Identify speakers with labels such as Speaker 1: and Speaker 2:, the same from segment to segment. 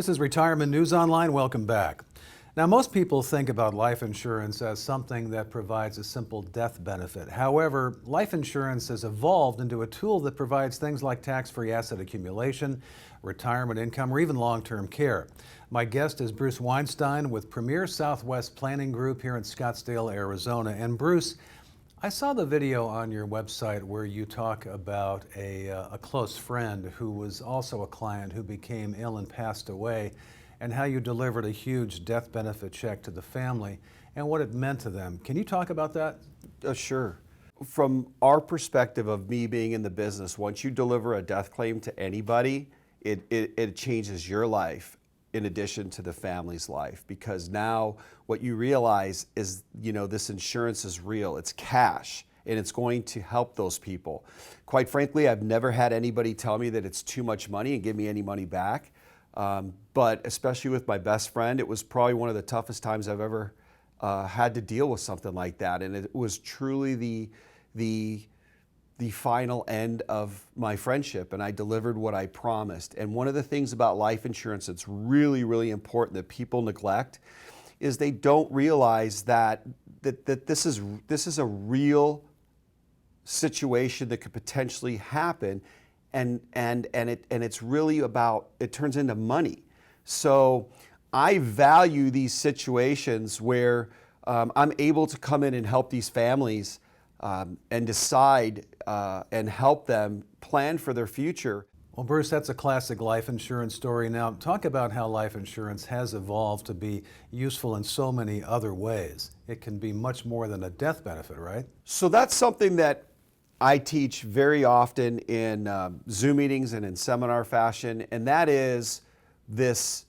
Speaker 1: This is Retirement News Online. Welcome back. Now, most people think about life insurance as something that provides a simple death benefit. However, life insurance has evolved into a tool that provides things like tax-free asset accumulation, retirement income, or even long-term care. My guest is Bruce Weinstein with Premier Southwest Planning Group here in Scottsdale, Arizona. And Bruce, I saw the video on your website where you talk about a close friend who was also a client who became ill and passed away, and how you delivered a huge death benefit check to the family and what it meant to them. Can you talk about that?
Speaker 2: Sure. From our perspective of me being in the business, once you deliver a death claim to anybody, it changes your life in addition to the family's life, because now what you realize is, this insurance is real, it's cash, and it's going to help those people. Quite frankly, I've never had anybody tell me that it's too much money and give me any money back. But especially with my best friend, it was probably one of the toughest times I've ever had to deal with something like that. And it was truly the final end of my friendship, and I delivered what I promised. And one of the things about life insurance that's really, really important that people neglect is they don't realize that this is a real situation that could potentially happen, and it's really about, it turns into money. So I value these situations where I'm able to come in and help these families and decide and help them plan for their future.
Speaker 1: Well, Bruce, that's a classic life insurance story. Now, talk about how life insurance has evolved to be useful in so many other ways. It can be much more than a death benefit, right?
Speaker 2: So that's something that I teach very often in Zoom meetings and in seminar fashion, and that is this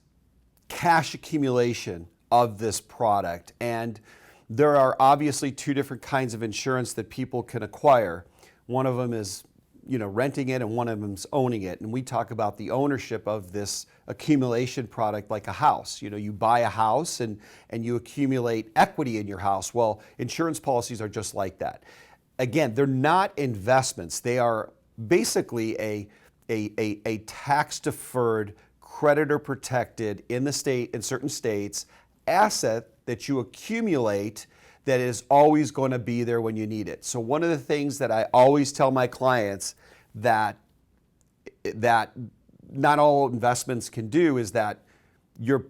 Speaker 2: cash accumulation of this product. And there are obviously two different kinds of insurance that people can acquire. One of them is, renting it, and one of them is owning it. And we talk about the ownership of this accumulation product like a house. You buy a house and you accumulate equity in your house. Well, insurance policies are just like that. Again, they're not investments. They are basically a tax-deferred, creditor-protected, in certain states, asset that you accumulate that is always going to be there when you need it. So one of the things that I always tell my clients that not all investments can do is that your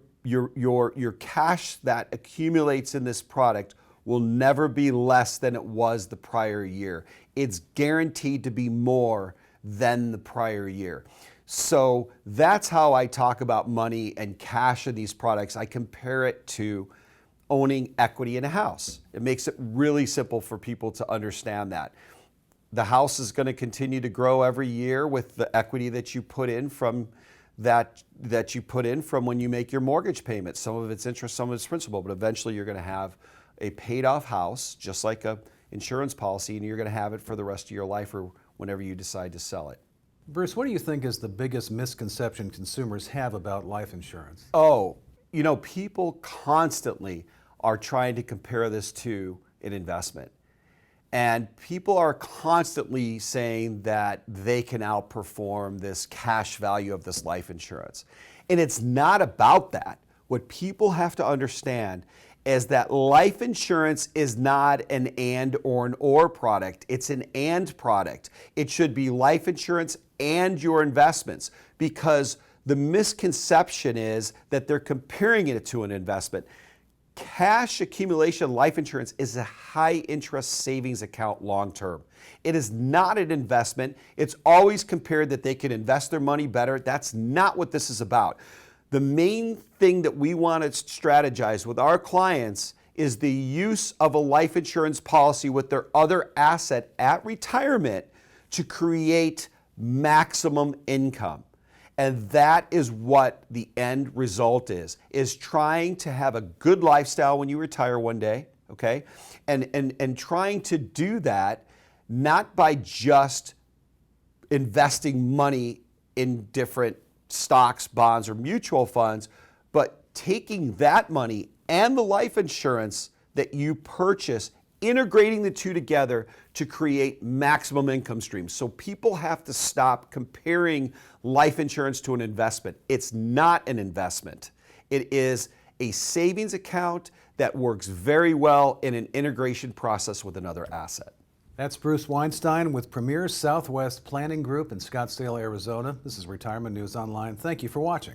Speaker 2: cash that accumulates in this product will never be less than it was the prior year. It's guaranteed to be more than the prior year. So that's how I talk about money and cash in these products. I compare it to owning equity in a house. It makes it really simple for people to understand that. The house is going to continue to grow every year with the equity that you put in from from when you make your mortgage payment. Some of it's interest, some of it's principal, but eventually you're going to have a paid off house, just like an insurance policy, and you're going to have it for the rest of your life or whenever you decide to sell it.
Speaker 1: Bruce, what do you think is the biggest misconception consumers have about life insurance?
Speaker 2: People constantly are trying to compare this to an investment. And people are constantly saying that they can outperform this cash value of this life insurance. And it's not about that. What people have to understand is that life insurance is not an and or an or product. It's an and product. It should be life insurance and your investments, because the misconception is that they're comparing it to an investment. Cash accumulation life insurance is a high interest savings account long term. It is not an investment. It's always compared that they can invest their money better. That's not what this is about. The main thing that we want to strategize with our clients is the use of a life insurance policy with their other asset at retirement to create maximum income. And that is what the end result is trying to have a good lifestyle when you retire one day, okay? And trying to do that not by just investing money in different stocks, bonds, or mutual funds, but taking that money and the life insurance that you purchase integrating the two together to create maximum income streams. So people have to stop comparing life insurance to an investment. It's not an investment. It is a savings account that works very well in an integration process with another asset.
Speaker 1: That's Bruce Weinstein with Premier Southwest Planning Group in Scottsdale, Arizona. This is Retirement News Online. Thank you for watching.